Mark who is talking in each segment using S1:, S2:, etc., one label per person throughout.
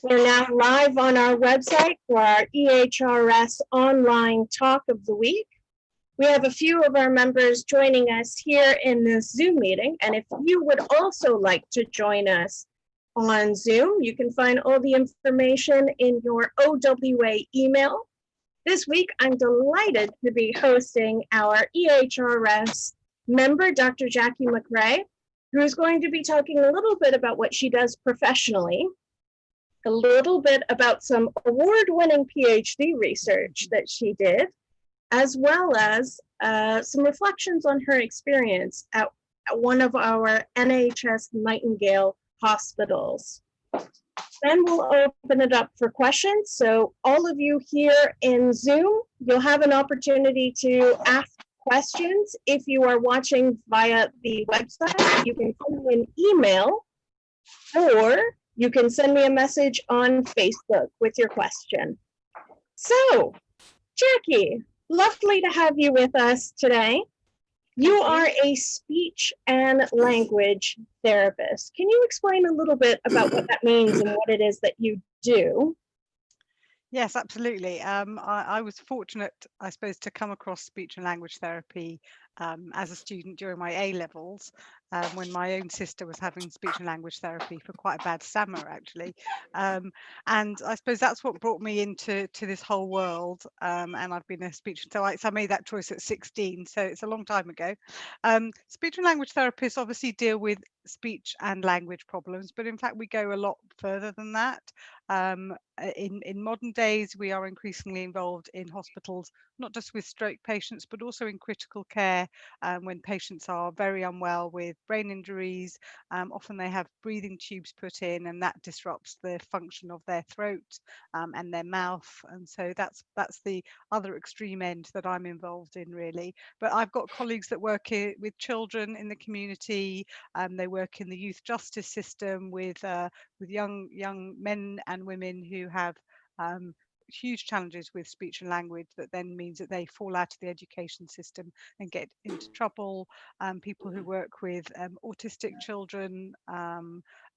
S1: We're now live on our website for our EHRS online talk of the week. We have a few of our members joining us here in this Zoom meeting, and if you would also like to join us on Zoom, you can find all the information in your OWA email. This week, I'm delighted to be hosting our EHRS member, Dr. Jackie M Jul, who is going to be talking a little bit about what she does professionally, a little bit about some award-winning PhD research that she did, as well as some reflections on her experience at one of our NHS Nightingale hospitals. Then we'll open it up for questions. So all of you here in Zoom, you'll have an opportunity to ask questions. If you are watching via the website, you can send me an email, or you can send me a message on Facebook with your question. So, Jackie, lovely to have you with us today. You are a speech and language therapist. Can you explain a little bit about what that means and what it is that you do?
S2: Yes, absolutely. I was fortunate, I suppose, to come across speech and language therapy as a student during my A-levels, when my own sister was having speech and language therapy for quite a bad stammer, actually. And I suppose that's what brought me into this whole world. And I've been a speech, so I made that choice at 16, so it's a long time ago. Speech and language therapists obviously deal with speech and language problems, but in fact we go a lot further than that. In modern days, we are increasingly involved in hospitals, not just with stroke patients, but also in critical care when patients are very unwell with brain injuries. Often they have breathing tubes put in, and that disrupts the function of their throat and their mouth. And so that's the other extreme end that I'm involved in, really. But I've got colleagues that work with children in the community. They work in the youth justice system with young men and women who have huge challenges with speech and language that then means that they fall out of the education system and get into trouble. People who work with autistic children,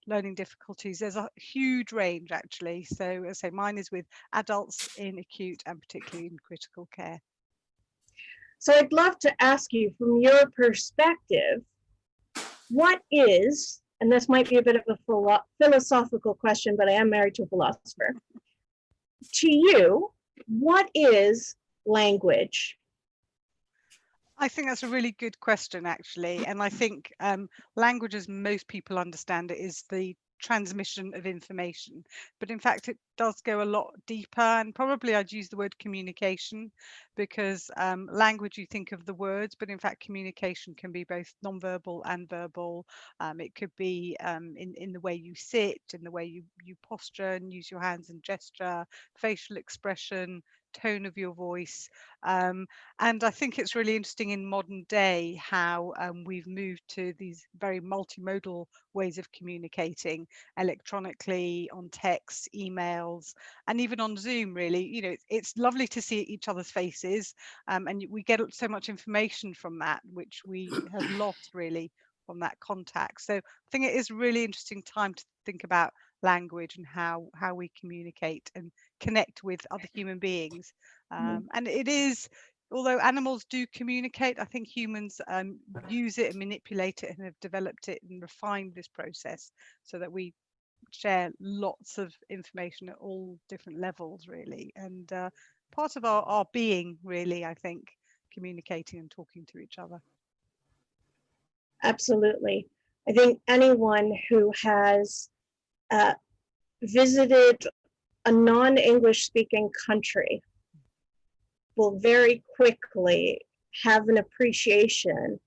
S2: learning difficulties. There's a huge range, actually. So as I say, mine is with adults in acute and particularly in critical care.
S1: So I'd love to ask you, from your perspective, what is, and this might be a bit of a philosophical question, but I am married to a philosopher. To you, what is language?
S2: I think that's a really good question, actually. And I think language, as most people understand it, is the transmission of information. But in fact, it does go a lot deeper. And probably I'd use the word communication, because language, you think of the words, but in fact, communication can be both nonverbal and verbal. It could be in the way you sit, in the way you posture and use your hands and gesture, facial expression, tone of your voice. And I think it's really interesting in modern day how we've moved to these very multimodal ways of communicating electronically, on text, emails, and even on Zoom, really. You know, it's lovely to see each other's faces, and we get so much information from that, which we have lost really from that contact. So I think it is a really interesting time to think about language and how we communicate and connect with other human beings. And it is, although animals do communicate, I think humans use it and manipulate it and have developed it and refined this process so that we share lots of information at all different levels, really. And part of our being, really, I think, communicating and talking to each other.
S1: Absolutely. I think anyone who has visited a non-English speaking country will very quickly have an appreciation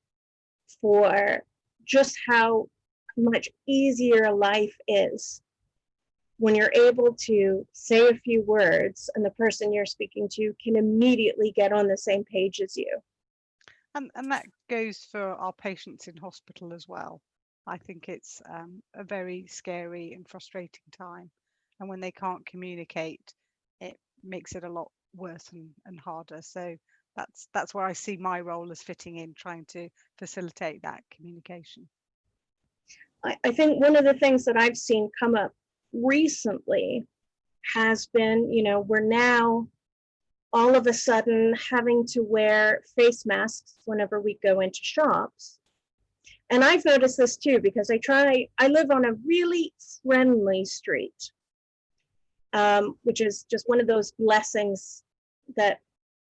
S1: for just how much easier life is when you're able to say a few words and the person you're speaking to can immediately get on the same page as you.
S2: And that goes for our patients in hospital as well. I think it's a very scary and frustrating time. And when they can't communicate, it makes it a lot worse and harder. So that's where I see my role as fitting in, trying to facilitate that communication.
S1: I think one of the things that I've seen come up recently has been, we're now all of a sudden having to wear face masks whenever we go into shops. And I've noticed this too, because I live on a really friendly street, which is just one of those blessings that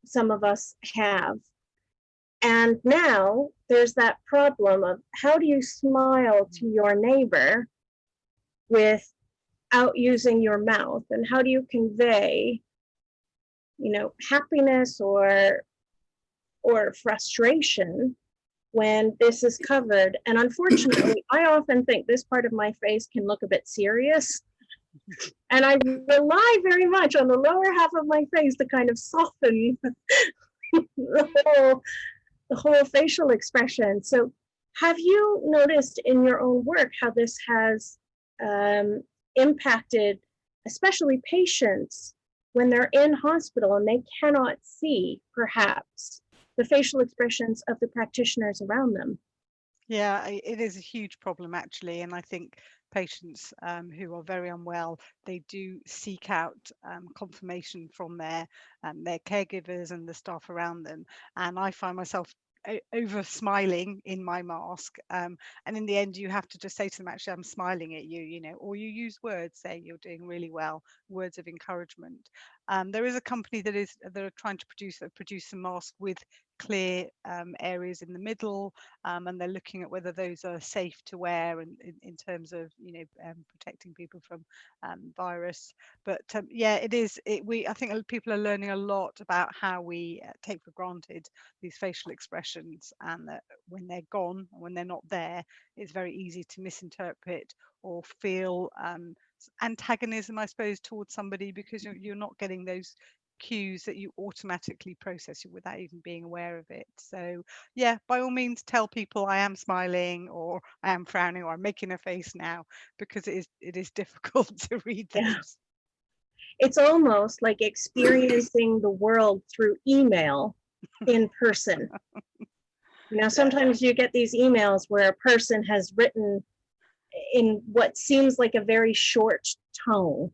S1: some of us have. And now there's that problem of how do you smile to your neighbor without using your mouth? And how do you convey, happiness or frustration when this is covered? And unfortunately, I often think this part of my face can look a bit serious. And I rely very much on the lower half of my face to kind of soften the whole facial expression. So have you noticed in your own work how this has impacted, especially patients, when they're in hospital and they cannot see, perhaps, the facial expressions of the practitioners around them?
S2: Yeah, it is a huge problem actually, and I think patients who are very unwell, they do seek out confirmation from their caregivers and the staff around them. And I find myself over smiling in my mask, and in the end, you have to just say to them, "Actually, I'm smiling at you," or you use words, say you're doing really well, words of encouragement. There is a company that are trying to produce a mask with clear areas in the middle, and they're looking at whether those are safe to wear and in terms of protecting people from virus. But yeah, it is. I think people are learning a lot about how we take for granted these facial expressions, and that when they're gone, when they're not there, it's very easy to misinterpret or feel antagonism, I suppose, towards somebody because you're not getting those cues that you automatically process without even being aware of it. So yeah, by all means tell people I am smiling or I am frowning or I'm making a face now, because it is difficult to read
S1: Yeah.
S2: those.
S1: It's almost like experiencing the world through email in person. Sometimes you get these emails where a person has written in what seems like a very short tone.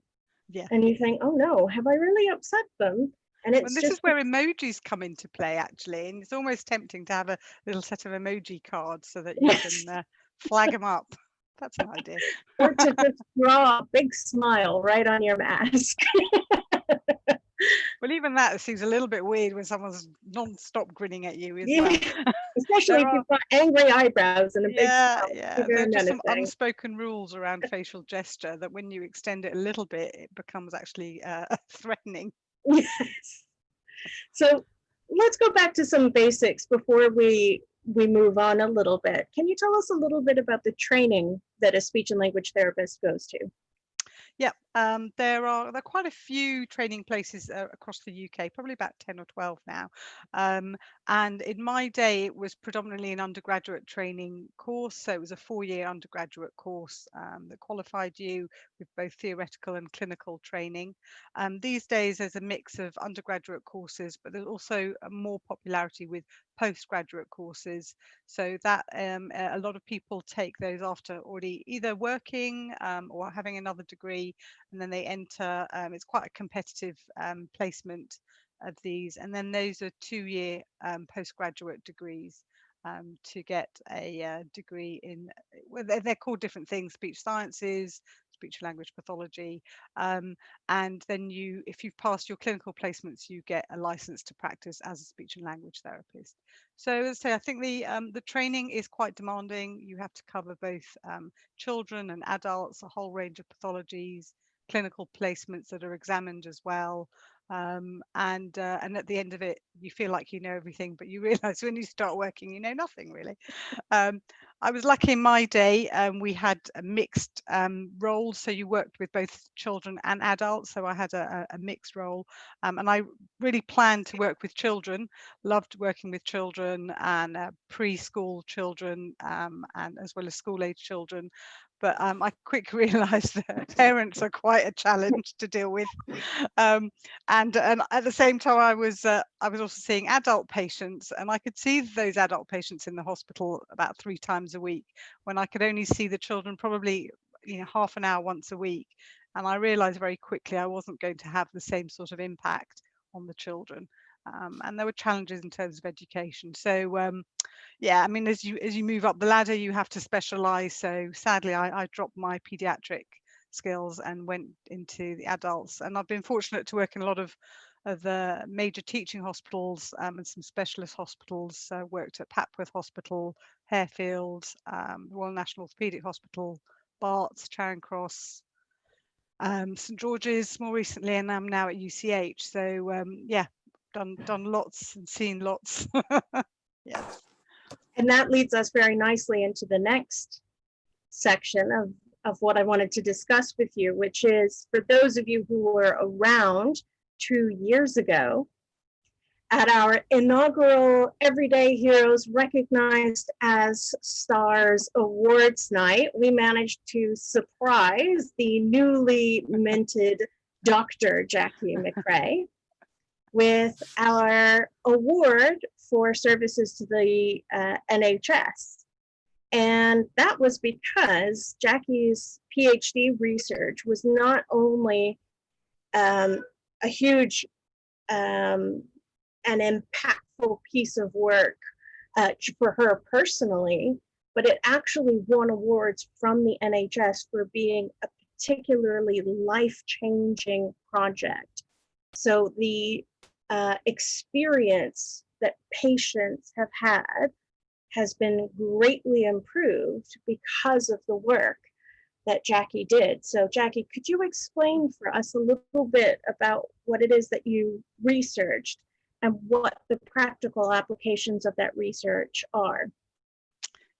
S2: Yeah.
S1: And you think, oh no, have I really upset them? And
S2: And
S1: it's
S2: this is
S1: just,
S2: where emojis come into play actually, and it's almost tempting to have a little set of emoji cards so that you
S1: yes,
S2: can flag them up. That's an idea.
S1: or to just draw a big smile right on your mask.
S2: Well, even that seems a little bit weird when someone's non-stop grinning at you as
S1: Yeah,
S2: well.
S1: especially
S2: There
S1: if
S2: are,
S1: you've got angry eyebrows and a big
S2: yeah,
S1: smile.
S2: yeah. There
S1: Very
S2: are just some
S1: menacing.
S2: unspoken rules around facial gesture that when you extend it a little bit, it becomes actually threatening.
S1: Yes. So let's go back to some basics before we move on a little bit. Can you tell us a little bit about the training that a speech and language therapist goes to?
S2: Yeah, there are quite a few training places across the UK, probably about 10 or 12 now. And in my day, it was predominantly an undergraduate training course. So it was a 4-year undergraduate course that qualified you with both theoretical and clinical training. These days, there's a mix of undergraduate courses, but there's also more popularity with postgraduate courses. So that a lot of people take those after already either working or having another degree, and then they enter. It's quite a competitive placement of these, and then those are 2-year postgraduate degrees to get a degree in. Well, they're called different things: speech sciences, speech language pathology, and then if you've passed your clinical placements, you get a license to practice as a speech and language therapist. So as I say, I think the training is quite demanding. You have to cover both children and adults, a whole range of pathologies, clinical placements that are examined as well. And at the end of it, you feel like you know everything, but you realise when you start working, you know nothing really. I was lucky in my day, we had a mixed roles, so you worked with both children and adults, so I had a mixed role, and I really planned to work with children, loved working with children and preschool children, and as well as school age children. But I quickly realised that parents are quite a challenge to deal with, and at the same time, I was also seeing adult patients, and I could see those adult patients in the hospital about 3 times a week, when I could only see the children probably half an hour once a week. And I realized very quickly I wasn't going to have the same sort of impact on the children. And there were challenges in terms of education. So yeah, I mean, as you move up the ladder, you have to specialize. So sadly, I dropped my pediatric skills and went into the adults. And I've been fortunate to work in a lot of the major teaching hospitals and some specialist hospitals. Worked at Papworth Hospital, Harefield, Royal National Orthopaedic Hospital, Barts, Charing Cross, St George's more recently, and I'm now at UCH. So yeah, done lots and seen lots. Yes.
S1: And that leads us very nicely into the next section of what I wanted to discuss with you, which is for those of you who were around 2 years ago at our inaugural Everyday Heroes Recognized as Stars Awards night, we managed to surprise the newly minted Dr. Jackie McRae with our award for services to the NHS. And that was because Jackie's PhD research was not only a huge and impactful piece of work for her personally, but it actually won awards from the NHS for being a particularly life-changing project. So the experience that patients have had has been greatly improved because of the work that Jackie did. So Jackie, could you explain for us a little bit about what it is that you researched and what the practical applications of that research are?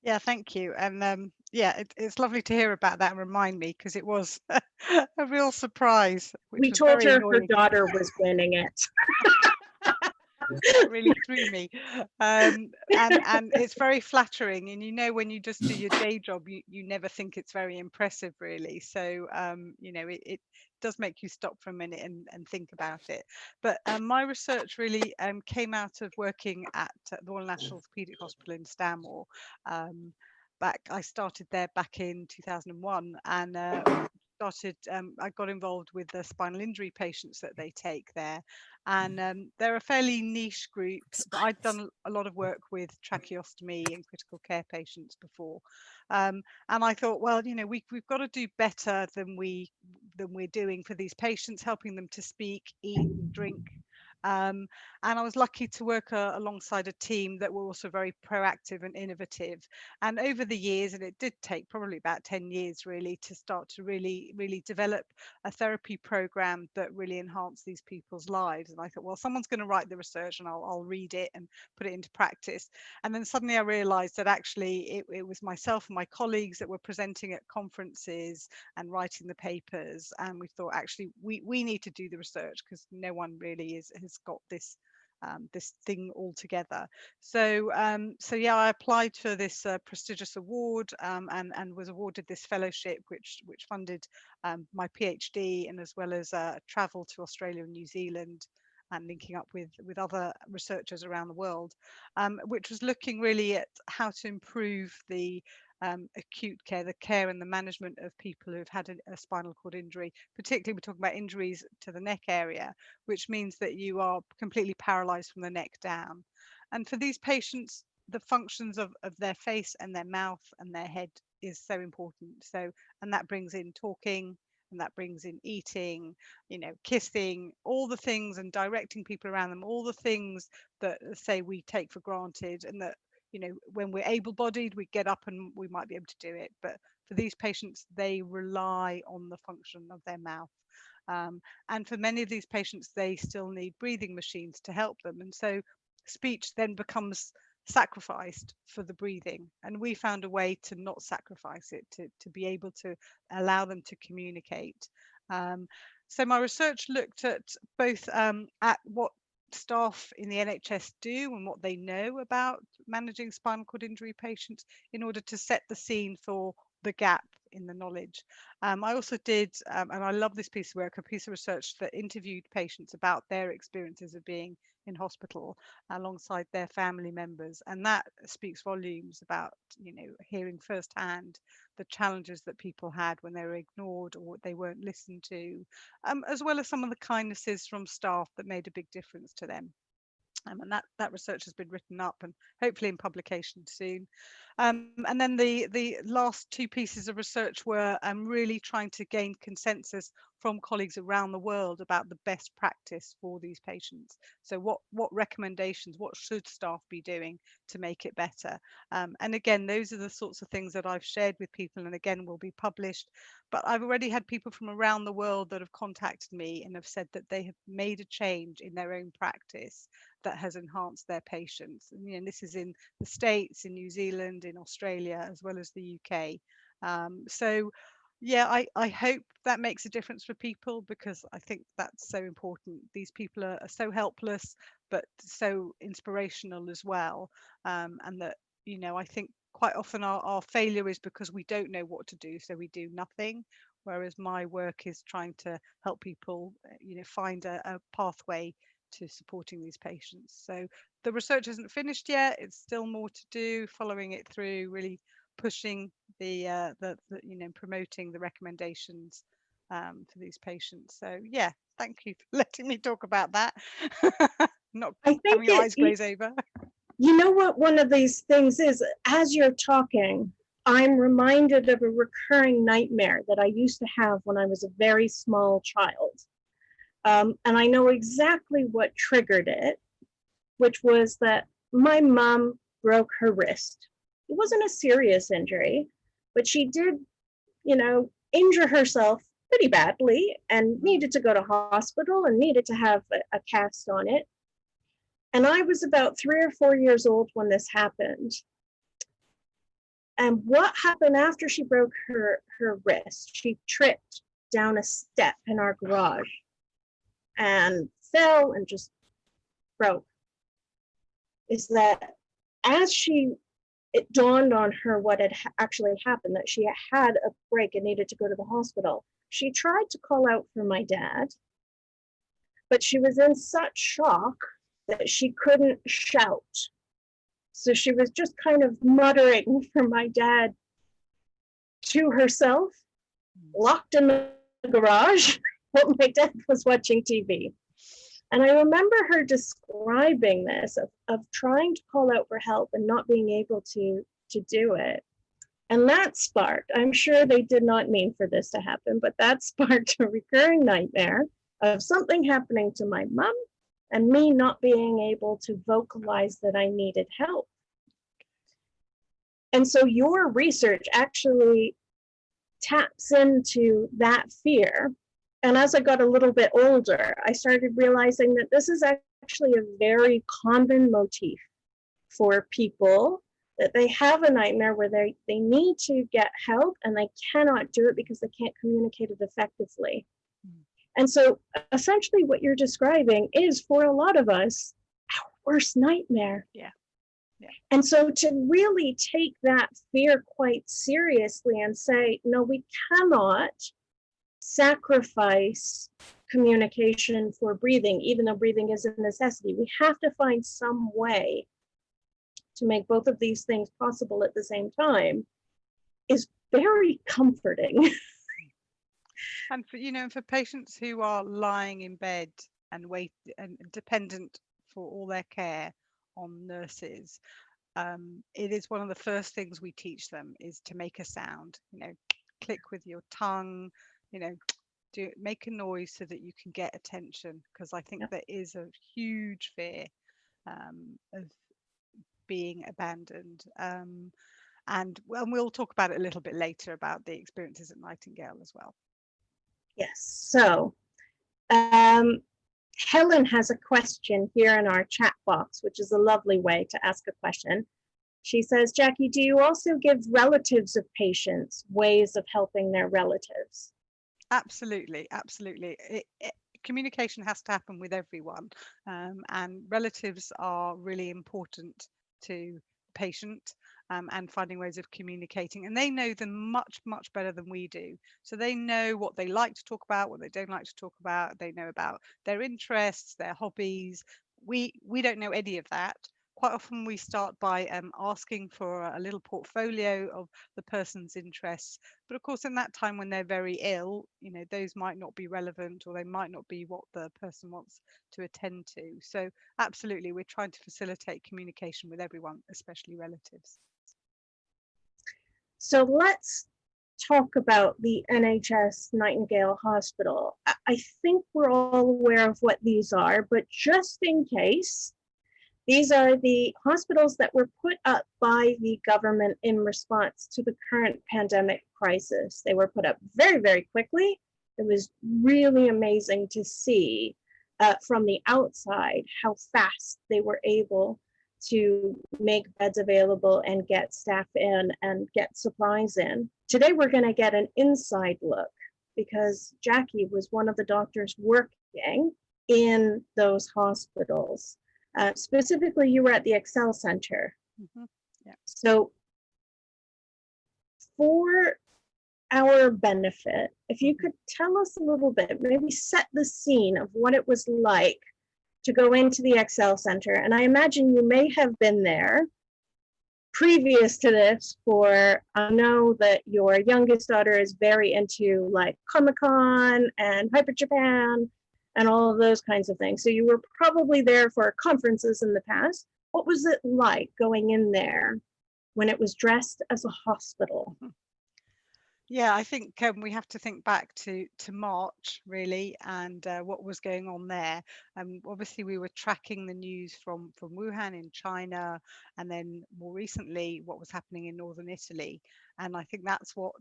S2: Yeah, thank you. And yeah, it's lovely to hear about that and remind me, because it was a real surprise, which
S1: We
S2: was
S1: told
S2: very
S1: her her
S2: annoying.
S1: daughter was winning it.
S2: That really threw me. And it's very flattering. And when you just do your day job, you never think it's very impressive, really. So it does make you stop for a minute and think about it. But my research really came out of working at the Royal National Orthopaedic Hospital in Stanmore. I started there back in 2001, and I got involved with the spinal injury patients that they take there. And they're a fairly niche group, but I'd done a lot of work with tracheostomy and critical care patients before. And I thought, well, we've got to do better than we're doing for these patients, helping them to speak, eat, drink. Um, and I was lucky to work alongside a team that were also very proactive and innovative. And over the years, and it did take probably about 10 years really to start to really develop a therapy program that really enhanced these people's lives. And I thought, well, someone's going to write the research and I'll read it and put it into practice. And then suddenly I realized that actually it was myself and my colleagues that were presenting at conferences and writing the papers. And we thought, actually, we need to do the research, because no one really has got this thing all together. So yeah, I applied for this prestigious award and was awarded this fellowship, which funded my PhD, and as well as travel to Australia and New Zealand and linking up with other researchers around the world, which was looking really at how to improve the acute care, the care and the management of people who've had a spinal cord injury. Particularly, we're talking about injuries to the neck area, which means that you are completely paralyzed from the neck down. And for these patients, the functions of their face and their mouth and their head is so important. And that brings in talking, and that brings in eating, kissing, all the things, and directing people around them, all the things that, say, we take for granted, and that when we're able-bodied, we get up and we might be able to do it. But for these patients, they rely on the function of their mouth. And for many of these patients, they still need breathing machines to help them. And so speech then becomes sacrificed for the breathing. And we found a way to not sacrifice it, to be able to allow them to communicate. So my research looked at both at what staff in the NHS do and what they know about managing spinal cord injury patients, in order to set the scene for the gap in the knowledge. I also did, and I love this piece of work, a piece of research that interviewed patients about their experiences of being in hospital alongside their family members, and that speaks volumes about, you know, hearing firsthand the challenges that people had when they were ignored or they weren't listened to, as well as some of the kindnesses from staff that made a big difference to them. And that research has been written up and hopefully in publication soon. And then the last two pieces of research were really trying to gain consensus from colleagues around the world about the best practice for these patients. So what recommendations, what should staff be doing to make it better? And again, those are the sorts of things that I've shared with people and again will be published. But I've already had people from around the world that have contacted me and have said that they have made a change in their own practice that has enhanced their patients. And you know, this is in the States, in New Zealand, in Australia, as well as the UK. So yeah, I hope that makes a difference for people, because I think that's so important. These people are so helpless, but so inspirational as well. And that, you know, I think quite often our failure is because we don't know what to do, so we do nothing. Whereas my work is trying to help people, you know, find a pathway to supporting these patients. So the research isn't finished yet. It's still more to do, following it through, really pushing the you know, promoting the recommendations for these patients. So yeah, thank you for letting me talk about that. Not
S1: I think
S2: having your eyes glaze over.
S1: you know what one of these things is, as you're talking, I'm reminded of a recurring nightmare that I used to have when I was a very small child. And I know exactly what triggered it, which was that my mom broke her wrist. It wasn't a serious injury, but she did, you know, injure herself pretty badly and needed to go to hospital and needed to have a cast on it. And I was about 3 or 4 years old when this happened. And what happened after she broke her wrist? She tripped down a step in our garage and fell and just broke. Is that as it dawned on her what had actually happened, that she had a break and needed to go to the hospital. She tried to call out for my dad, but she was in such shock that she couldn't shout. So she was just kind of muttering for my dad to herself, locked in the garage while my dad was watching TV. And I remember her describing this of trying to call out for help and not being able to do it. And that sparked, I'm sure they did not mean for this to happen, but that sparked a recurring nightmare of something happening to my mom and me not being able to vocalize that I needed help. And so your research actually taps into that fear. And as I got a little bit older, I started realizing that this is actually a very common motif for people, that they have a nightmare where they need to get help and they cannot do it because they can't communicate it effectively. And so essentially what you're describing is, for a lot of us, our worst nightmare.
S2: Yeah. Yeah.
S1: And so to really take that fear quite seriously and say, no, we cannot sacrifice communication for breathing, even though breathing is a necessity. We have to find some way to make both of these things possible at the same time, is very comforting.
S2: And for, you know, for patients who are lying in bed and dependent for all their care on nurses, it is one of the first things we teach them is to make a sound. You know, click with your tongue. You know, make a noise so that you can get attention, because I think there is a huge fear of being abandoned. And we'll talk about it a little bit later about the experiences at Nightingale as well.
S1: Yes. So Helen has a question here in our chat box, which is a lovely way to ask a question. She says, Jackie, do you also give relatives of patients ways of helping their relatives?
S2: Absolutely, absolutely. Communication has to happen with everyone, and relatives are really important to patient, and finding ways of communicating. And they know them much, much better than we do. So they know what they like to talk about, what they don't like to talk about. They know about their interests, their hobbies. We don't know any of that. Quite often we start by asking for a little portfolio of the person's interests. But of course, in that time when they're very ill, those might not be relevant, or they might not be what the person wants to attend to. So absolutely, we're trying to facilitate communication with everyone, especially relatives.
S1: So let's talk about the NHS Nightingale Hospital. I think we're all aware of what these are, but just in case, these are the hospitals that were put up by the government in response to the current pandemic crisis. They were put up very, very quickly. It was really amazing to see from the outside how fast they were able to make beds available and get staff in and get supplies in. Today, we're going to get an inside look because Jackie was one of the doctors working in those hospitals. Specifically, you were at the Excel Center.
S2: Mm-hmm. Yeah.
S1: So for our benefit, if you could tell us a little bit, maybe set the scene of what it was like to go into the Excel Center. And I imagine you may have been there previous to this I know that your youngest daughter is very into like Comic-Con and Hyper Japan and all of those kinds of things. So you were probably there for conferences in the past. What was it like going in there when it was dressed as a hospital?
S2: Yeah, I think we have to think back to March really, and what was going on there. Obviously, we were tracking the news from Wuhan in China, and then more recently, what was happening in northern Italy. And I think that's what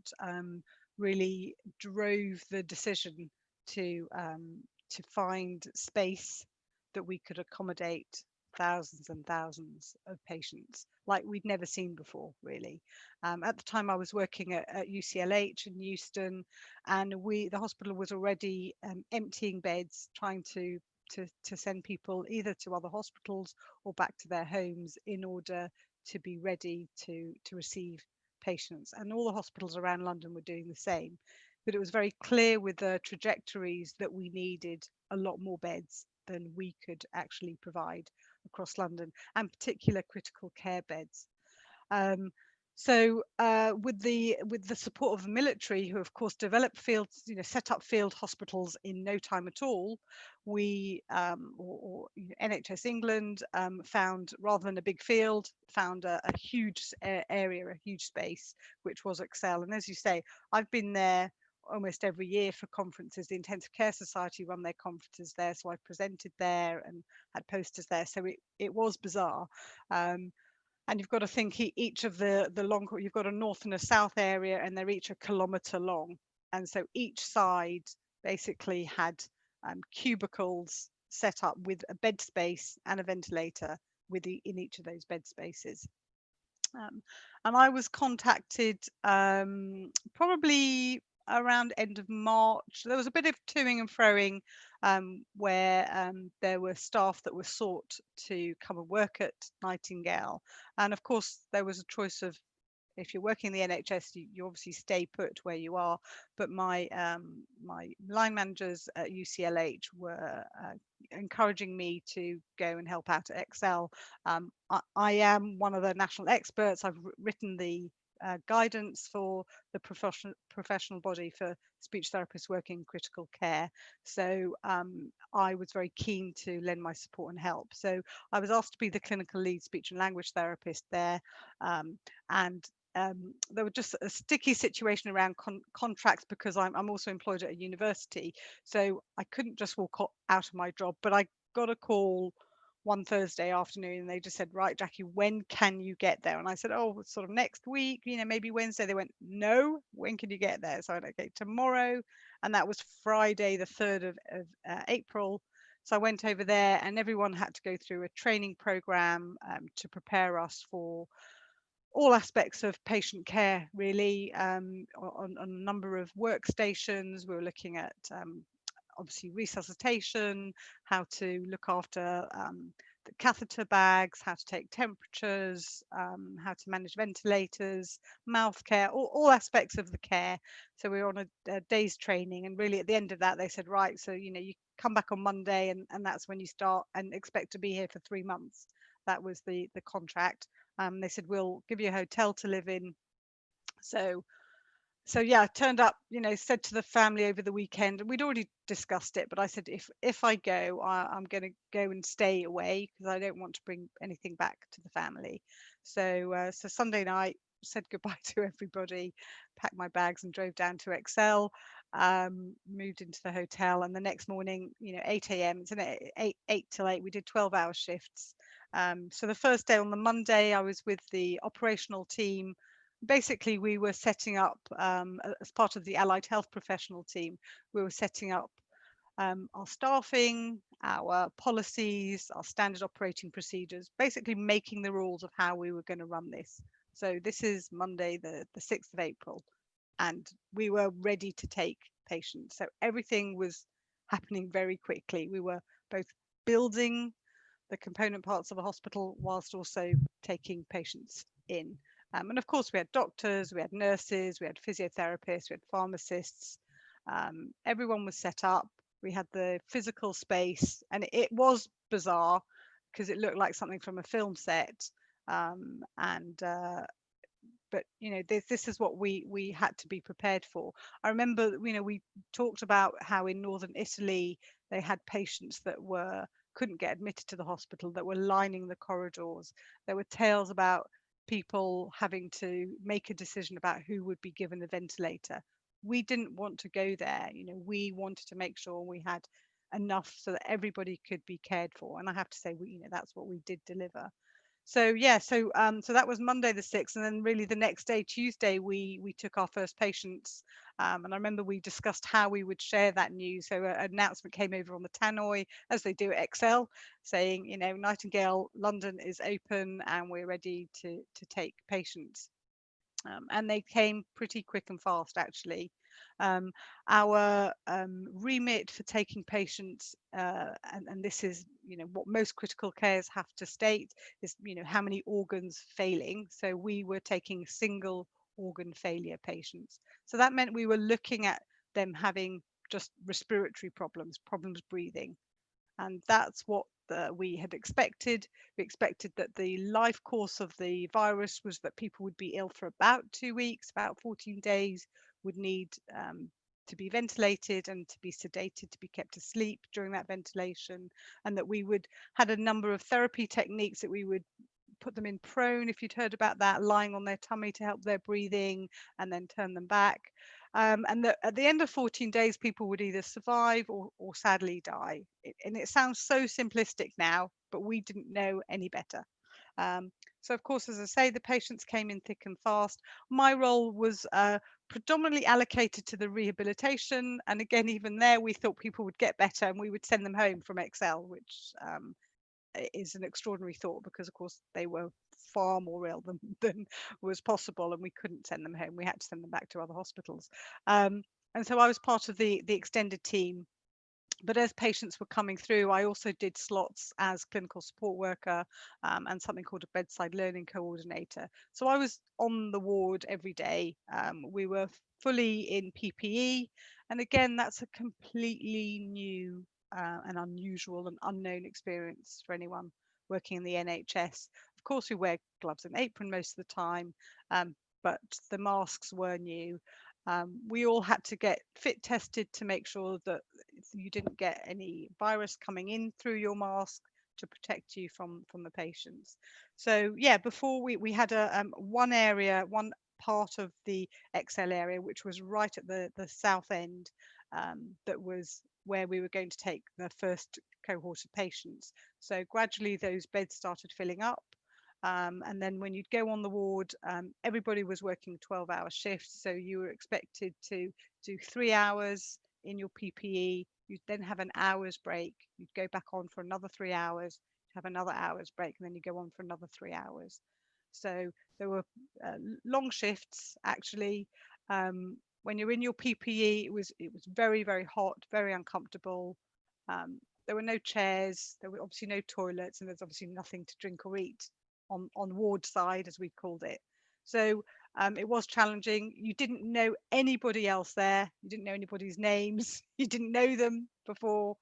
S2: really drove the decision to find space that we could accommodate thousands and thousands of patients like we'd never seen before, really. At the time, I was working at UCLH in Euston, and the hospital was already emptying beds, trying to send people either to other hospitals or back to their homes in order to be ready to receive patients. And all the hospitals around London were doing the same. But it was very clear with the trajectories that we needed a lot more beds than we could actually provide across London, and particular critical care beds. With the support of the military, who of course developed fields, set up field hospitals in no time at all, we NHS England found, rather than a big field, found a huge area, a huge space, which was Excel. And as you say, I've been there almost every year for conferences. The Intensive Care Society run their conferences there, so I presented there and had posters there. So it was bizarre. And you've got to think each of the long, you've got a north and a south area, and they're each a kilometre long. And so each side basically had cubicles set up with a bed space and a ventilator in each of those bed spaces. And I was contacted probably around end of March. There was a bit of toing and froing where there were staff that were sought to come and work at Nightingale. And of course, there was a choice of, if you're working in the NHS, you obviously stay put where you are. But my line managers at UCLH were encouraging me to go and help out at Excel. I am one of the national experts. I've written the guidance for the professional body for speech therapists working in critical care. So I was very keen to lend my support and help. So I was asked to be the clinical lead speech and language therapist there. And there was just a sticky situation around contracts, because I'm also employed at a university. So I couldn't just walk out of my job, but I got a call one Thursday afternoon, and they just said, right, Jackie, when can you get there? And I said, oh, sort of next week, maybe Wednesday. They went, no, when can you get there? So I went, okay, tomorrow. And that was Friday, the 3rd of April. So I went over there, and everyone had to go through a training program to prepare us for all aspects of patient care, really, on a number of workstations. We were looking at obviously resuscitation, how to look after the catheter bags, how to take temperatures, how to manage ventilators, mouth care, all aspects of the care. So we were on a day's training, and really at the end of that, they said, right, so you come back on Monday, and that's when you start and expect to be here for 3 months. That was the contract. They said, we'll give you a hotel to live in. So yeah, I turned up, said to the family over the weekend, and we'd already discussed it, but I said, if I go, I'm going to go and stay away because I don't want to bring anything back to the family. So Sunday night, said goodbye to everybody, packed my bags and drove down to Excel, moved into the hotel, and the next morning, 8 a.m. It's an 8 till 8. We did 12-hour shifts. So the first day, on the Monday, I was with the operational team. Basically, we were setting up, as part of the allied health professional team, we were setting up our staffing, our policies, our standard operating procedures, basically making the rules of how we were going to run this. So this is Monday, the 6th of April, and we were ready to take patients. So everything was happening very quickly. We were both building the component parts of a hospital whilst also taking patients in. And of course, we had doctors, we had nurses, we had physiotherapists, we had pharmacists. Everyone was set up. We had the physical space, and it was bizarre because it looked like something from a film set. But this is what we had to be prepared for. I remember, we talked about how in northern Italy they had patients that couldn't get admitted to the hospital, that were lining the corridors. There were tales about people having to make a decision about who would be given a ventilator. We didn't want to go there. We wanted to make sure we had enough so that everybody could be cared for, and I have to say, that's what we did deliver. So yeah, so that was Monday the 6th, and then really the next day, Tuesday, we took our first patients, and I remember we discussed how we would share that news. So an announcement came over on the tannoy, as they do at Excel, saying, Nightingale London is open and we're ready to take patients. And they came pretty quick and fast, actually. Our remit for taking patients, and this is, what most critical cares have to state, is, how many organs failing. So we were taking single organ failure patients. So that meant we were looking at them having just respiratory problems breathing. And that's what we had expected. We expected that the life course of the virus was that people would be ill for about 2 weeks, about 14 days, would need to be ventilated and to be sedated, to be kept asleep during that ventilation, and that we had a number of therapy techniques that we would put them in prone, if you'd heard about that, lying on their tummy to help their breathing, and then turn them back. And that at the end of 14 days, people would either survive or sadly die. And it sounds so simplistic now, but we didn't know any better. So of course, as I say, the patients came in thick and fast. My role was predominantly allocated to the rehabilitation. And again, even there, we thought people would get better and we would send them home from Excel, which is an extraordinary thought, because of course they were far more ill than was possible, and we couldn't send them home. We had to send them back to other hospitals. And so I was part of the extended team. But as patients were coming through, I also did slots as clinical support worker, and something called a bedside learning coordinator. So I was on the ward every day. We were fully in PPE. And again, that's a completely new and unusual and unknown experience for anyone working in the NHS. Of course, we wear gloves and apron most of the time, but the masks were new. We all had to get fit tested to make sure that you didn't get any virus coming in through your mask, to protect you from the patients. So yeah, before we had one part of the XL area, which was right at the south end, that was where we were going to take the first cohort of patients. So gradually those beds started filling up. And then when you'd go on the ward, everybody was working 12-hour shifts. So you were expected to do 3 hours in your PPE. You'd then have an hour's break. You'd go back on for another 3 hours, have another hour's break, and then you go on for another 3 hours. So there were long shifts, actually. When you're in your PPE, it was very, very hot, very uncomfortable. there were no chairs, there were obviously no toilets, and there's obviously nothing to drink or eat on ward side, as we called it. So it was challenging. You didn't know anybody else there. You didn't know anybody's names. You didn't know them before.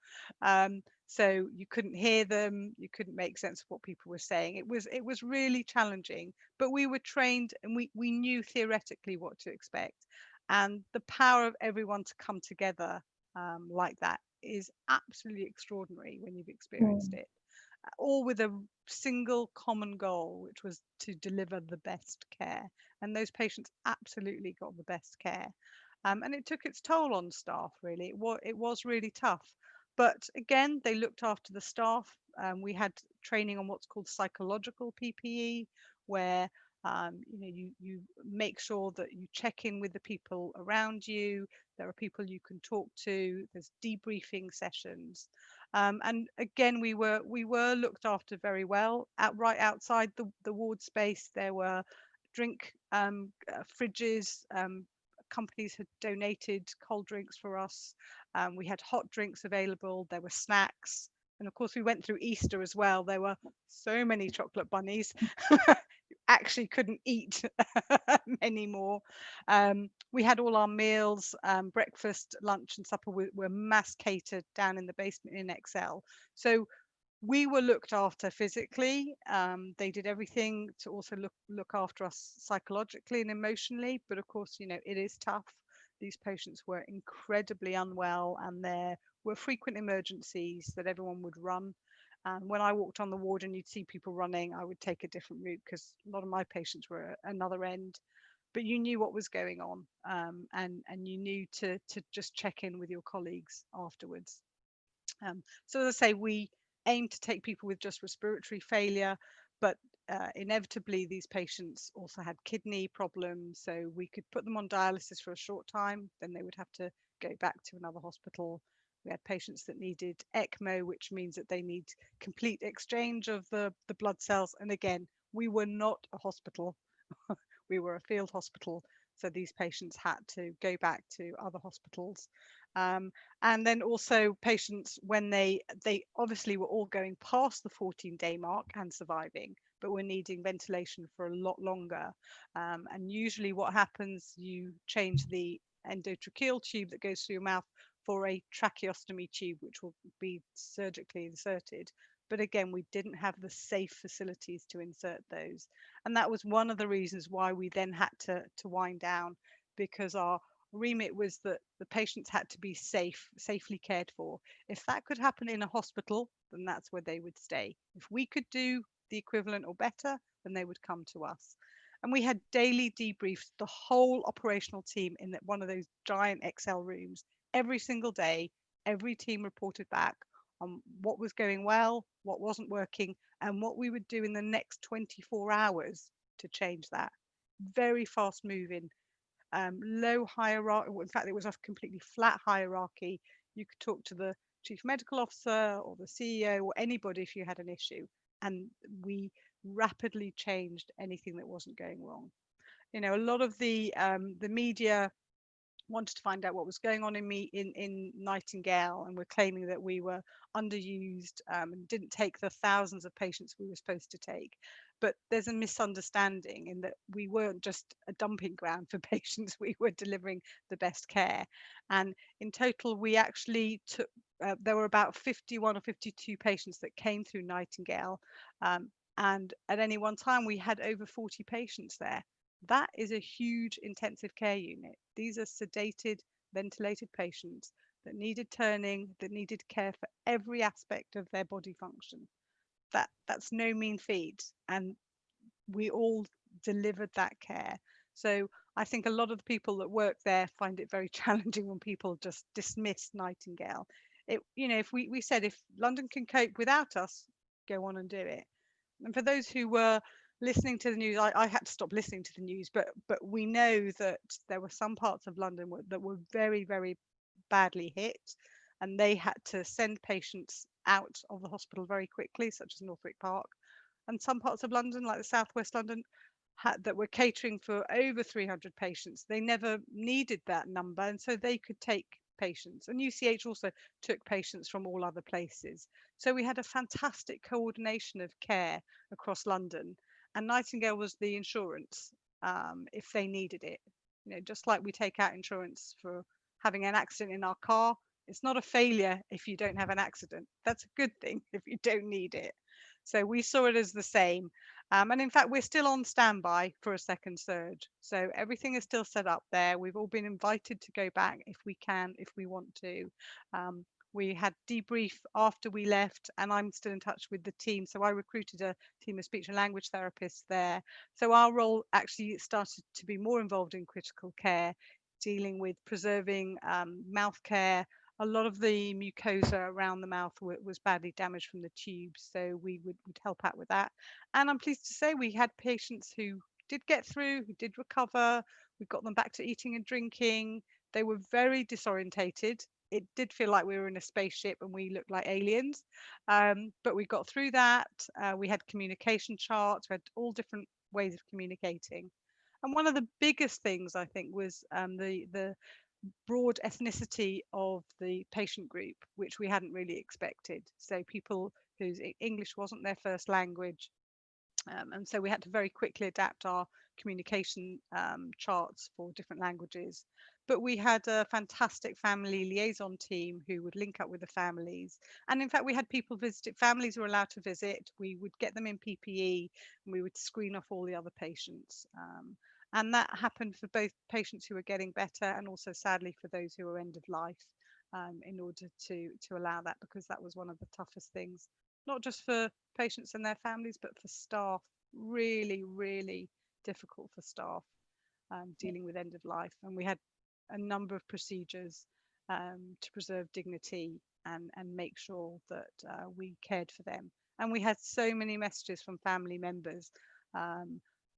S2: So you couldn't hear them. You couldn't make sense of what people were saying. It was really challenging, but we were trained and we knew theoretically what to expect. And the power of everyone to come together like that is absolutely extraordinary when you've experienced it, all with a single common goal, which was to deliver the best care. And those patients absolutely got the best care. And it took its toll on staff, really. It was really tough. But again, they looked after the staff. We had training on what's called psychological PPE, where you make sure that you check in with the people around you. There are people you can talk to. There's debriefing sessions. And again, we were looked after very well. Right outside the ward space, there were drink fridges. Companies had donated cold drinks for us. We had hot drinks available. There were snacks. And of course, we went through Easter as well. There were so many chocolate bunnies. Actually couldn't eat anymore. We had all our meals, breakfast, lunch, and supper were mass catered down in the basement in Excel. So we were looked after physically. They did everything to also look after us psychologically and emotionally. But of course, it is tough. These patients were incredibly unwell, and there were frequent emergencies that everyone would run. And when I walked on the ward and you'd see people running, I would take a different route because a lot of my patients were at another end. But you knew what was going on, and you knew to just check in with your colleagues afterwards. So as I say, we aim to take people with just respiratory failure, but inevitably these patients also had kidney problems. So we could put them on dialysis for a short time, then they would have to go back to another hospital. We had patients that needed ECMO, which means that they need complete exchange of the blood cells. And again, we were not a hospital. We were a field hospital. So these patients had to go back to other hospitals. And then also patients, when they obviously were all going past the 14-day mark and surviving, but were needing ventilation for a lot longer. And usually what happens, you change the endotracheal tube that goes through your mouth for a tracheostomy tube, which will be surgically inserted. But again, we didn't have the safe facilities to insert those. And that was one of the reasons why we then had to wind down, because our remit was that the patients had to be safely cared for. If that could happen in a hospital, then that's where they would stay. If we could do the equivalent or better, then they would come to us. And we had daily debriefs, the whole operational team in one of those giant Excel rooms. Every single day, every team reported back on what was going well, what wasn't working, and what we would do in the next 24 hours to change that. Very fast moving, low hierarchy. In fact, it was a completely flat hierarchy. You could talk to the chief medical officer or the CEO or anybody if you had an issue, and we rapidly changed anything that wasn't going wrong. A lot of the media wanted to find out what was going on in Nightingale, and were claiming that we were underused, and didn't take the thousands of patients we were supposed to take. But there's a misunderstanding in that we weren't just a dumping ground for patients, we were delivering the best care. And in total, we actually took, there were about 51 or 52 patients that came through Nightingale. And at any one time, we had over 40 patients there. That is a huge intensive care unit. These are sedated, ventilated patients that needed turning, that needed care for every aspect of their body function. That's no mean feat, and we all delivered that care. So I think a lot of the people that work there find it very challenging when people just dismiss Nightingale. If we said, if London can cope without us, go on and do it. And for those who were listening to the news, I had to stop listening to the news, but we know that there were some parts of London that were very, very badly hit, and they had to send patients out of the hospital very quickly, such as Northwick Park. And some parts of London, like the southwest London, that were catering for over 300 patients, they never needed that number, and so they could take patients, and UCH also took patients from all other places. So we had a fantastic coordination of care across London, and Nightingale was the insurance if they needed it. You know, just like we take out insurance for having an accident in our car, it's not a failure if you don't have an accident. That's a good thing if you don't need it. So we saw it as the same. And in fact, we're still on standby for a second surge. So everything is still set up there. We've all been invited to go back if we can, if we want to. We had debrief after we left, and I'm still in touch with the team. So I recruited a team of speech and language therapists there. So our role actually started to be more involved in critical care, dealing with preserving mouth care. A lot of the mucosa around the mouth was badly damaged from the tubes, so we would help out with that. And I'm pleased to say we had patients who did get through, who did recover. We got them back to eating and drinking. They were very disorientated. It did feel like we were in a spaceship and we looked like aliens, but we got through that. We had communication charts, we had all different ways of communicating. And one of the biggest things I think was the broad ethnicity of the patient group, which we hadn't really expected. So people whose English wasn't their first language. And so we had to very quickly adapt our communication charts for different languages. But we had a fantastic family liaison team who would link up with the families. And in fact, we had people visit, families were allowed to visit. We would get them in PPE and we would screen off all the other patients. And that happened for both patients who were getting better and also sadly for those who were end of life, in order to allow that, because that was one of the toughest things, not just for patients and their families, but for staff. Really, really difficult for staff dealing with end of life. And we had a number of procedures to preserve dignity and make sure that we cared for them. And we had so many messages from family members.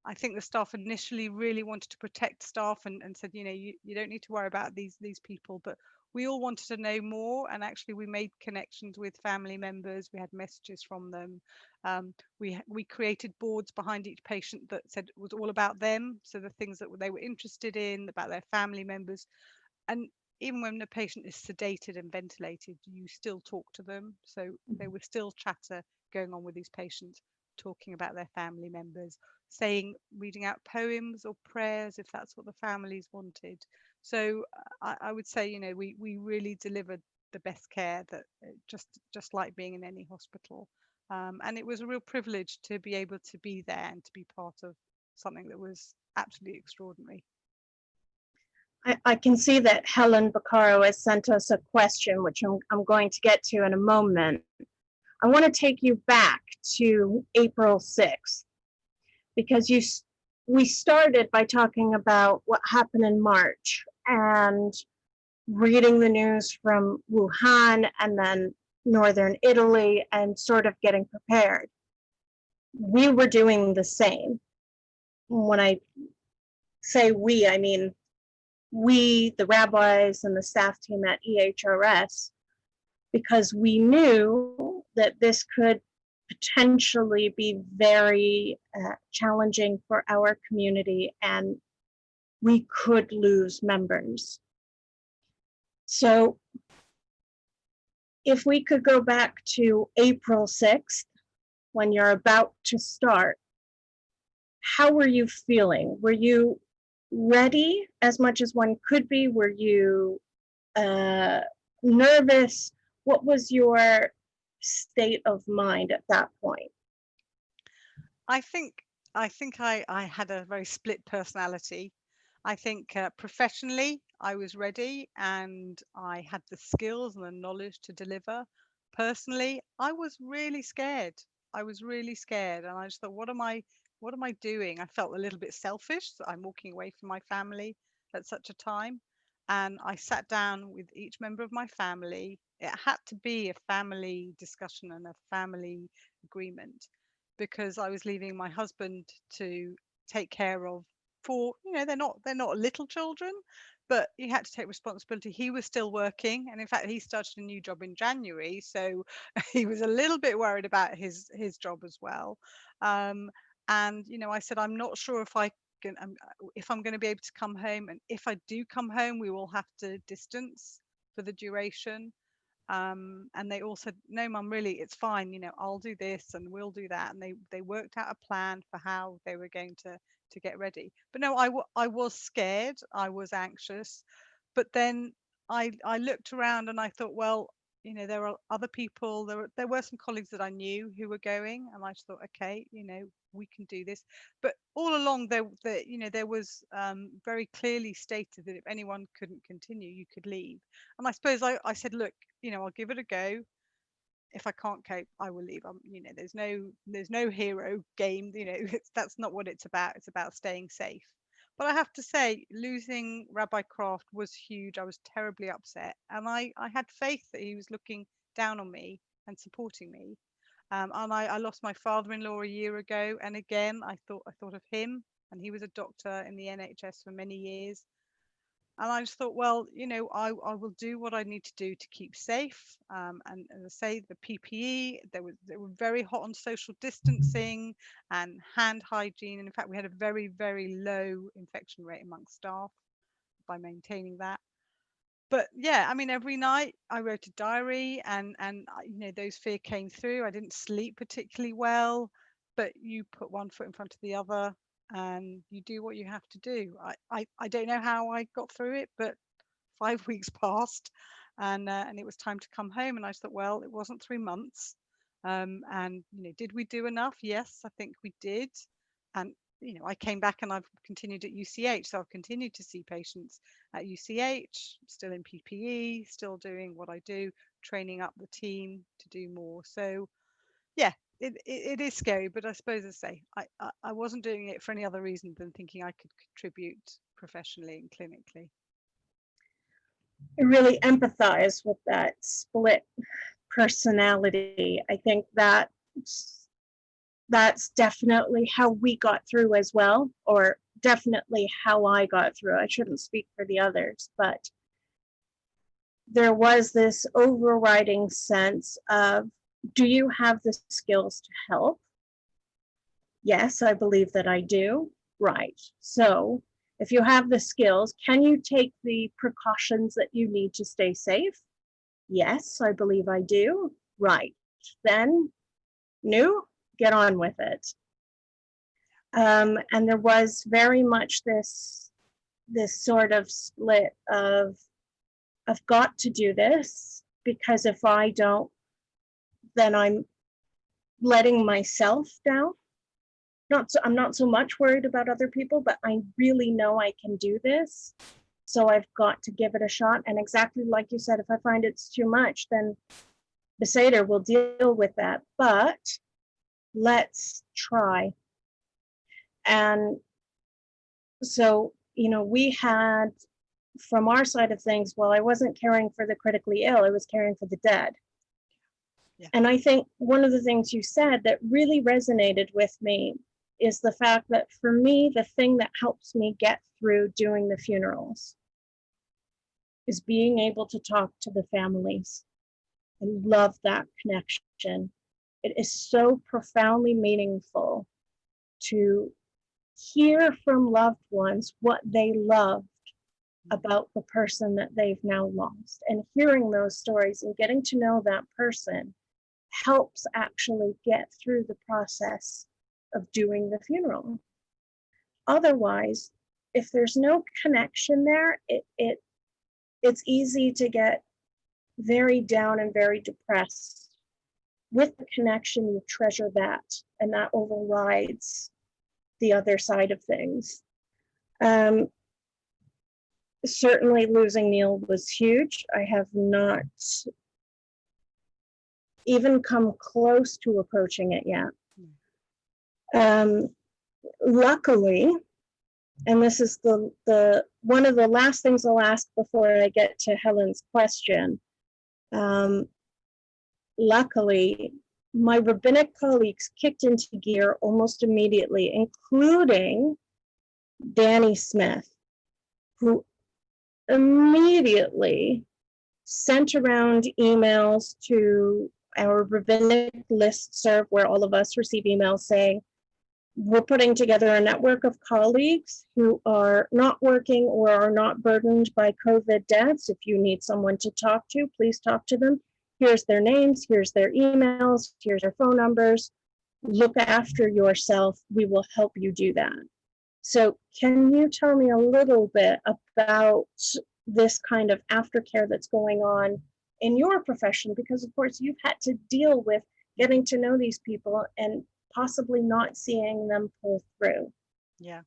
S2: I think the staff initially really wanted to protect staff and said, you know, you don't need to worry about these people, but we all wanted to know more, and actually we made connections with family members. We had messages from them. We created boards behind each patient that said it was all about them, so the things that they were interested in, about their family members. And even when the patient is sedated and ventilated, you still talk to them. So there was still chatter going on with these patients, talking about their family members, reading out poems or prayers if that's what the families wanted. So I would say, you know, we really delivered the best care, that just like being in any hospital. And it was a real privilege to be able to be there and to be part of something that was absolutely extraordinary.
S1: I can see that Helen Baccaro has sent us a question, which I'm going to get to in a moment. I want to take you back to April 6th, because we started by talking about what happened in March and reading the news from Wuhan and then northern Italy and sort of getting prepared. We were doing the same. When I say we, I mean we, the rabbis and the staff team at EHRS, because we knew that this could potentially be very challenging for our community and we could lose members. So if we could go back to April 6th, when you're about to start, how were you feeling? Were you ready as much as one could be? Were you nervous? What was your state of mind at that point?
S2: I think I had a very split personality. I think professionally I was ready and I had the skills and the knowledge to deliver. Personally, I was really scared. I was really scared, and I just thought, what am I doing? I felt a little bit selfish that I'm walking away from my family at such a time. And I sat down with each member of my family. It had to be a family discussion and a family agreement, because I was leaving my husband to take care of four, you know, they're not little children, but he had to take responsibility. He was still working, and in fact he started a new job in January, so he was a little bit worried about his job as well. And you know, I said, I'm not sure if I'm going to be able to come home, and if I do come home we will have to distance for the duration. And they all said, no, Mum, really, it's fine. You know, I'll do this and we'll do that. And they worked out a plan for how they were going to get ready. But no, I was scared. I was anxious. But then I looked around and I thought, well, you know, there are other people. There were some colleagues that I knew who were going, and I just thought, okay, you know, we can do this. But all along there was very clearly stated that if anyone couldn't continue, you could leave. And I suppose I said, look, you know, I'll give it a go. If I can't cope, I will leave. You know, there's no hero game. You know, that's not what it's about. It's about staying safe. But I have to say, losing Rabbi Croft was huge. I was terribly upset, and I had faith that he was looking down on me and supporting me. And I lost my father-in-law a year ago, and again I thought of him, and he was a doctor in the NHS for many years. And I just thought, well, you know, I will do what I need to do to keep safe. And as I say, the PPE, they were very hot on social distancing and hand hygiene. And in fact, we had a very, very low infection rate amongst staff by maintaining that. But yeah, I mean, every night I wrote a diary, and you know, those fear came through. I didn't sleep particularly well, but you put one foot in front of the other and you do what you have to do. I don't know how I got through it, but 5 weeks passed, and it was time to come home. And I thought, well, it wasn't 3 months, and you know, did we do enough? Yes, I think we did. And you know, I came back and I've continued at UCH, so I've continued to see patients at UCH, still in PPE, still doing what I do, training up the team to do more. So yeah, it is scary, but I suppose, as I say, I wasn't doing it for any other reason than thinking I could contribute professionally and clinically.
S1: I really empathize with that split personality. I think that's definitely how we got through as well, or definitely how I got through. I shouldn't speak for the others, but there was this overriding sense of, do you have the skills to help? Yes, I believe that I do. Right. So if you have the skills, can you take the precautions that you need to stay safe? Yes, I believe I do. Right. Then, get on with it. And there was very much this sort of split of, I've got to do this, because if I don't, then I'm letting myself down. I'm not so much worried about other people, but I really know I can do this. So I've got to give it a shot. And exactly like you said, if I find it's too much, then Beseder will deal with that. But let's try. And so, you know, we had, from our side of things, well, I wasn't caring for the critically ill, I was caring for the dead. Yeah. And I think one of the things you said that really resonated with me is the fact that for me, the thing that helps me get through doing the funerals is being able to talk to the families. I love that connection. It is so profoundly meaningful to hear from loved ones what they loved about the person that they've now lost. And hearing those stories and getting to know that person helps actually get through the process of doing the funeral. Otherwise, if there's no connection there, it's easy to get very down and very depressed. With the connection, you treasure that, and that overrides the other side of things. Certainly losing Neil was huge. I have not even come close to approaching it yet. Luckily, and this is the one of the last things I'll ask before I get to Helen's question. Luckily, my rabbinic colleagues kicked into gear almost immediately, including Danny Smith, who immediately sent around emails to our rabbinic listserv, where all of us receive emails saying, We're putting together a network of colleagues who are not working or are not burdened by COVID deaths. If you need someone to talk to, please talk to them. Here's their names, here's their emails, here's their phone numbers. Look after yourself. We will help you do that. So can you tell me a little bit about this kind of aftercare that's going on in your profession? Because of course you've had to deal with getting to know these people and possibly not seeing them pull through.
S2: Yeah.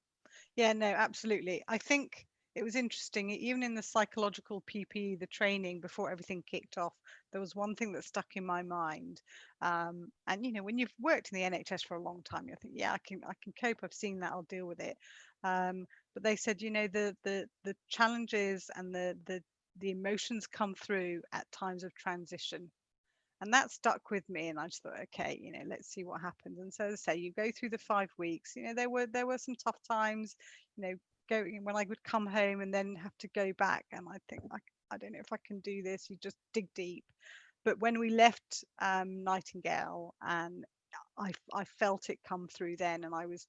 S2: Yeah, no, absolutely. I think it was interesting, even in the psychological PPE, the training before everything kicked off, there was one thing that stuck in my mind. And you know, when you've worked in the NHS for a long time, you think, yeah, I can cope. I've seen that. I'll deal with it. But they said, you know, the challenges and the emotions come through at times of transition. And that stuck with me, and I just thought, okay, you know, let's see what happens. And so, as I say, you go through the 5 weeks. You know, there were some tough times. You know, going when I would come home and then have to go back, and I think I don't know if I can do this. You just dig deep. But when we left Nightingale, and I felt it come through then, and I was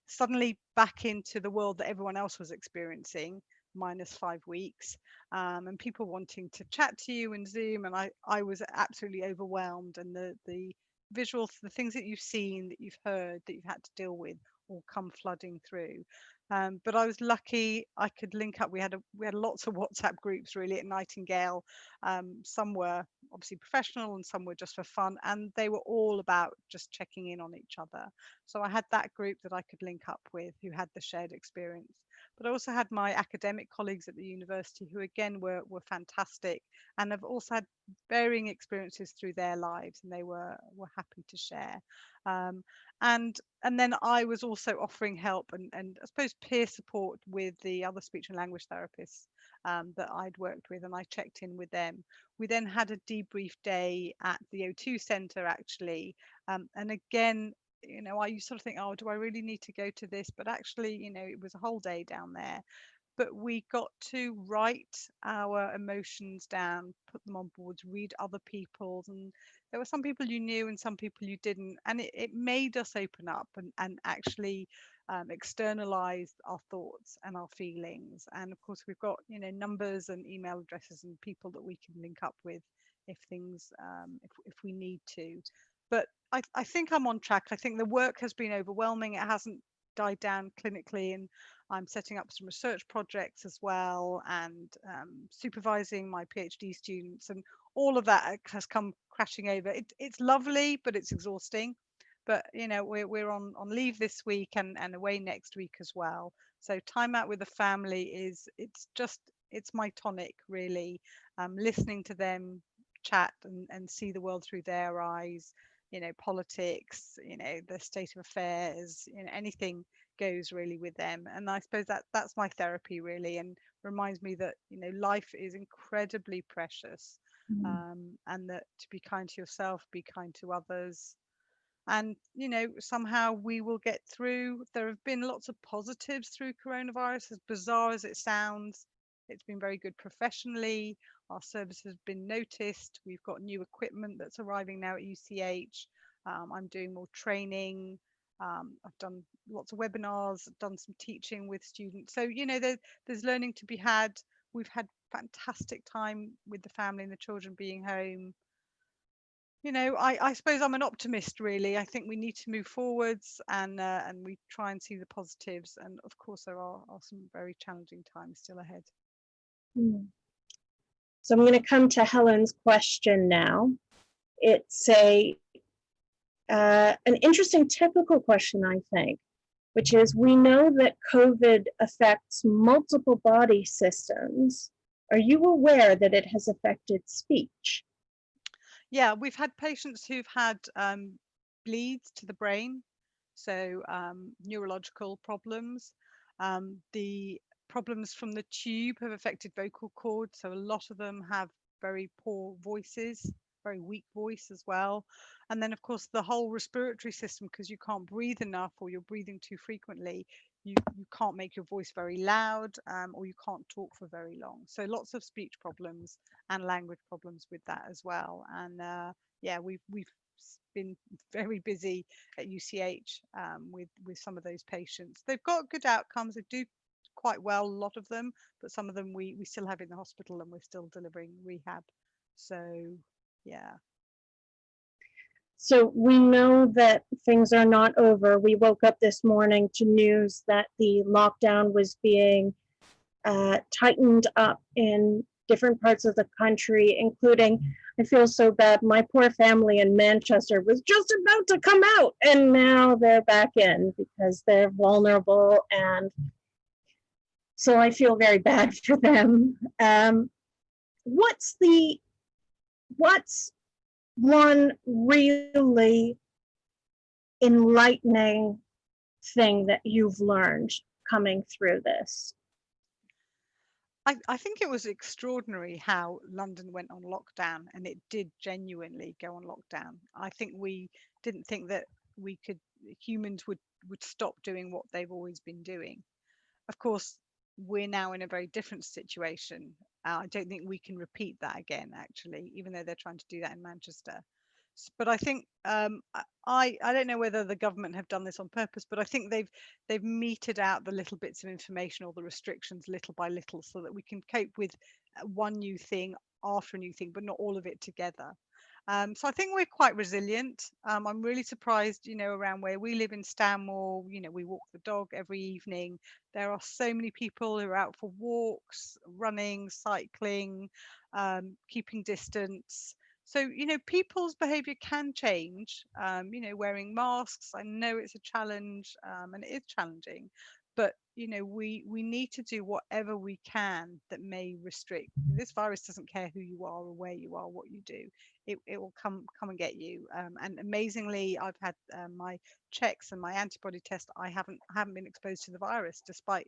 S2: suddenly back into the world that everyone else was experiencing, minus 5 weeks, and people wanting to chat to you and Zoom, and I was absolutely overwhelmed. And the visuals, the things that you've seen, that you've heard, that you've had to deal with, all come flooding through. But I was lucky I could link up. We had lots of WhatsApp groups really at Nightingale. Some were obviously professional and some were just for fun, and they were all about just checking in on each other. So I had that group that I could link up with who had the shared experience. But I also had my academic colleagues at the university who again were fantastic and have also had varying experiences through their lives, and they were happy to share. Um, and then I was also offering help and I suppose peer support with the other speech and language therapists that I'd worked with, and I checked in with them. We then had a debrief day at the O2 Centre actually, and again, you know, I sort of think, oh, do I really need to go to this? But actually, you know, it was a whole day down there. But we got to write our emotions down, put them on boards, read other people's, and there were some people you knew and some people you didn't, and it made us open up and actually externalize our thoughts and our feelings. And of course, we've got, you know, numbers and email addresses and people that we can link up with if things if we need to. But I think I'm on track. I think the work has been overwhelming. It hasn't died down clinically, and I'm setting up some research projects as well, and supervising my PhD students, and all of that has come crashing over. It's lovely, but it's exhausting. But you know, we're on leave this week and away next week as well. So time out with the family it's my tonic really. Listening to them chat and see the world through their eyes. You know, politics, you know, the state of affairs, you know, anything goes really with them. And I suppose that's my therapy really, and reminds me that, you know, life is incredibly precious, and that to be kind to yourself, be kind to others, and you know, somehow we will get through. There have been lots of positives through coronavirus, as bizarre as it sounds. It's been very good professionally. Our service has been noticed. We've got new equipment that's arriving now at UCH. I'm doing more training. I've done lots of webinars, done some teaching with students. So, you know, there's learning to be had. We've had fantastic time with the family and the children being home. You know, I suppose I'm an optimist really. I think we need to move forwards, and we try and see the positives. And of course, there are some very challenging times still ahead.
S1: So I'm going to come to Helen's question now. It's an interesting typical question, I think, which is, we know that COVID affects multiple body systems. Are you aware that it has affected speech?
S2: Yeah, we've had patients who've had bleeds to the brain, so neurological problems. The problems from the tube have affected vocal cords, so a lot of them have very poor voices, very weak voice as well. And then, of course, the whole respiratory system, because you can't breathe enough or you're breathing too frequently, you can't make your voice very loud, or you can't talk for very long. So lots of speech problems and language problems with that as well. And yeah, we've been very busy at UCH with some of those patients. They've got good outcomes. They do quite well, a lot of them, but some of them we still have in the hospital and we're still delivering rehab. So yeah.
S1: So we know that things are not over. We woke up this morning to news that the lockdown was being tightened up in different parts of the country, including, I feel so bad, my poor family in Manchester was just about to come out and now they're back in because they're vulnerable. And so I feel very bad for them. What's one really enlightening thing that you've learned coming through this?
S2: I think it was extraordinary how London went on lockdown, and it did genuinely go on lockdown. I think we didn't think that humans would stop doing what they've always been doing. Of course, we're now in a very different situation. I don't think we can repeat that again, actually, even though they're trying to do that in Manchester. But I think I don't know whether the government have done this on purpose, but I think they've meted out the little bits of information or the restrictions little by little so that we can cope with one new thing after a new thing, but not all of it together. So I think we're quite resilient. I'm really surprised, around where we live in Stanmore, we walk the dog every evening. There are so many people who are out for walks, running, cycling, keeping distance. So, people's behavior can change, wearing masks. I know it's a challenge, and it is challenging, but, we need to do whatever we can that may restrict. This virus doesn't care who you are or where you are, what you do. It will come and get you. And amazingly, I've had my checks and my antibody test. I haven't been exposed to the virus, despite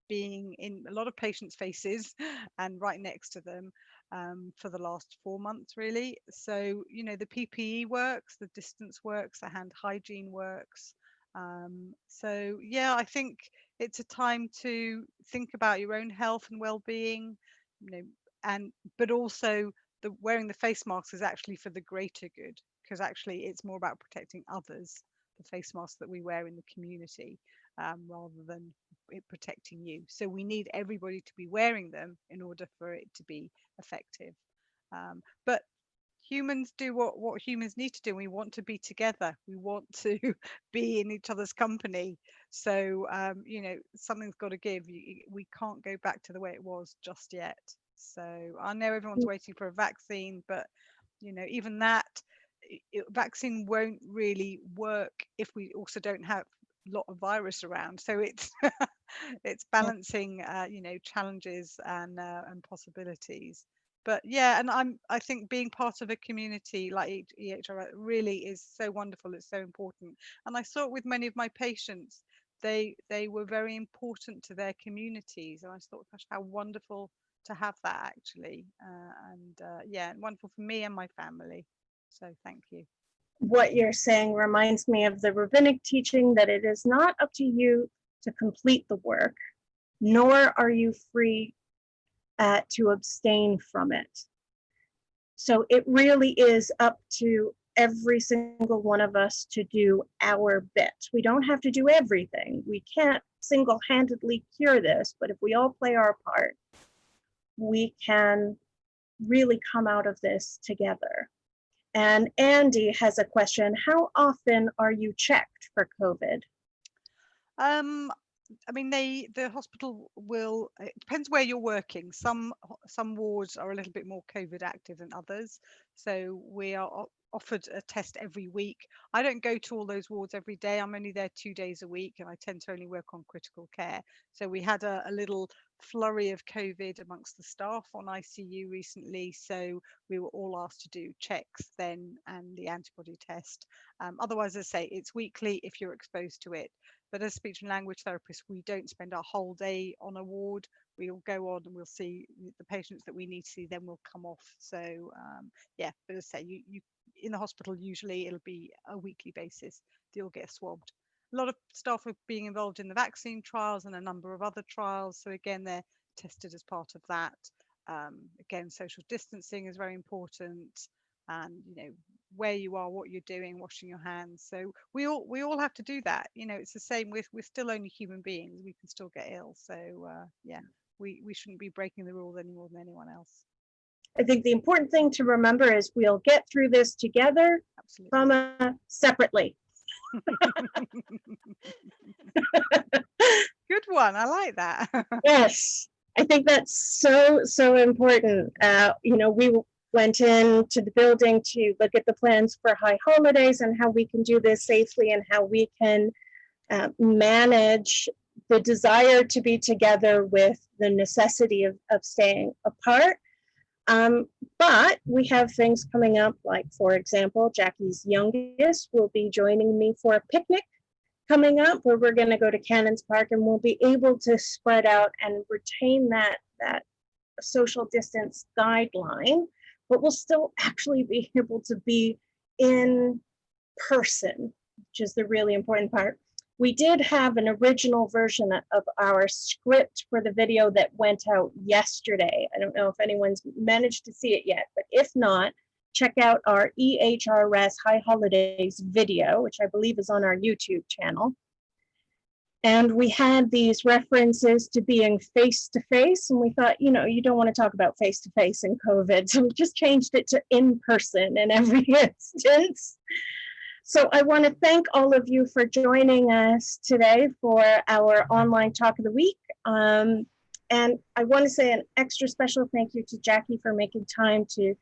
S2: being in a lot of patients' faces and right next to them for the last 4 months, really. So, the PPE works, the distance works, the hand hygiene works. So, yeah, I think it's a time to think about your own health and well-being, but also wearing the face masks is actually for the greater good, because actually it's more about protecting others, the face masks that we wear in the community, rather than it protecting you. So we need everybody to be wearing them in order for it to be effective. But humans do what humans need to do. We want to be together. We want to be in each other's company. So something's got to give. We can't go back to the way it was just yet. So I know everyone's waiting for a vaccine, but even that vaccine won't really work if we also don't have a lot of virus around. So it's it's balancing challenges and possibilities. But yeah, and I think being part of a community like EHR really is so wonderful. It's so important, and I saw it with many of my patients. They were very important to their communities, and I just thought, gosh, how wonderful to have that, actually. Yeah, wonderful for me and my family. So thank you.
S1: What you're saying reminds me of the rabbinic teaching that it is not up to you to complete the work, nor are you free to abstain from it. So it really is up to every single one of us to do our bit. We don't have to do everything. We can't single-handedly cure this, but if we all play our part, we can really come out of this together. And Andy has a question. How often are you checked for COVID?
S2: I mean, the hospital will. It depends where you're working. Some wards are a little bit more COVID active than others, so we are offered a test every week. I don't go to all those wards every day. I'm only there 2 days a week, and I tend to only work on critical care. So we had a little flurry of COVID amongst the staff on ICU recently, so we were all asked to do checks then and the antibody test. Otherwise, as I say, it's weekly if you're exposed to it. But as speech and language therapists, we don't spend our whole day on a ward. We'll go on and we'll see the patients that we need to see, then we'll come off. So yeah, but as I say, you in the hospital, usually it'll be a weekly basis that you'll get swabbed. A lot of staff are being involved in the vaccine trials and a number of other trials. So again, they're tested as part of that. Again, social distancing is very important. And, where you are, what you're doing, washing your hands. So we all have to do that. You know, it's the same with, we're still only human beings. We can still get ill. So yeah, we shouldn't be breaking the rules any more than anyone else.
S1: I think the important thing to remember is we'll get through this together,
S2: Absolutely.
S1: separately.
S2: Good one. I like that.
S1: Yes, I think that's so important. You know, we went into the building to look at the plans for high holidays and how we can do this safely and how we can manage the desire to be together with the necessity of staying apart. But we have things coming up, like, for example, Jackie's youngest will be joining me for a picnic coming up, where we're going to go to Cannons Park, and we'll be able to spread out and retain that social distance guideline, but we'll still actually be able to be in person, which is the really important part. We did have an original version of our script for the video that went out yesterday. I don't know if anyone's managed to see it yet, but if not, check out our EHRS High Holidays video, which I believe is on our YouTube channel. And we had these references to being face-to-face, and we thought, you know, you don't want to talk about face-to-face in COVID, so we just changed it to in-person in every instance. So I want to thank all of you for joining us today for our online talk of the week. And I want to say an extra special thank you to Jackie for making time to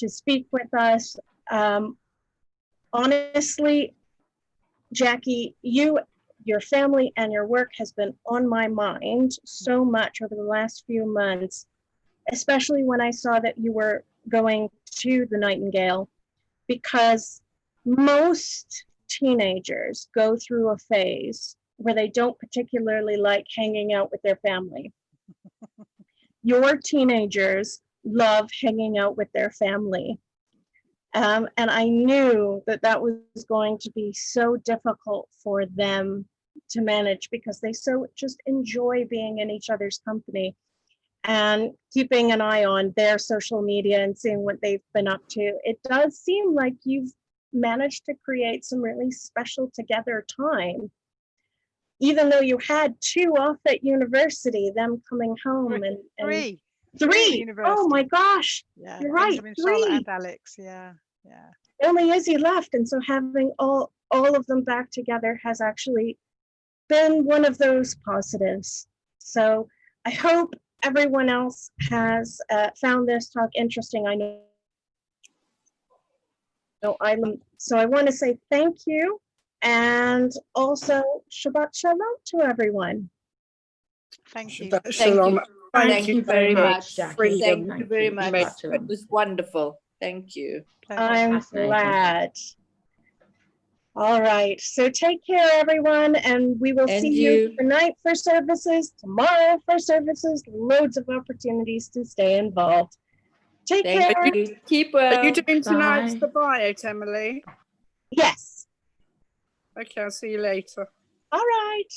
S1: speak with us. Honestly, Jackie, your family and your work has been on my mind so much over the last few months, especially when I saw that you were going to the Nightingale, because most teenagers go through a phase where they don't particularly like hanging out with their family. Your teenagers love hanging out with their family. And I knew that that was going to be so difficult for them to manage, because they so just enjoy being in each other's company and keeping an eye on their social media and seeing what they've been up to. It does seem like you've managed to create some really special together time, even though you had two off at university, them coming home and
S2: Three.
S1: Oh my gosh.
S2: Yeah,
S1: you're right.
S2: Benjamin,
S1: 3.
S2: Charlotte, and Alex. Yeah.
S1: Only Izzy left, and so having all of them back together has actually been one of those positives. So I hope everyone else has found this talk interesting. I know so I want to say thank you, and also Shabbat Shalom to everyone.
S2: Thank you.
S3: Shabbat Shalom.
S4: Thank you very much,
S3: Jackie.
S4: Thank you very much.
S3: Thank
S4: It was wonderful. Thank you.
S1: I'm glad. All right, so take care, everyone, and we will see you tonight for services, tomorrow for services, loads of opportunities to stay involved. Take care.
S4: Keep well.
S3: Are you doing tonight's the biot, Emily?
S1: Yes.
S3: Okay, I'll see you later.
S1: All right.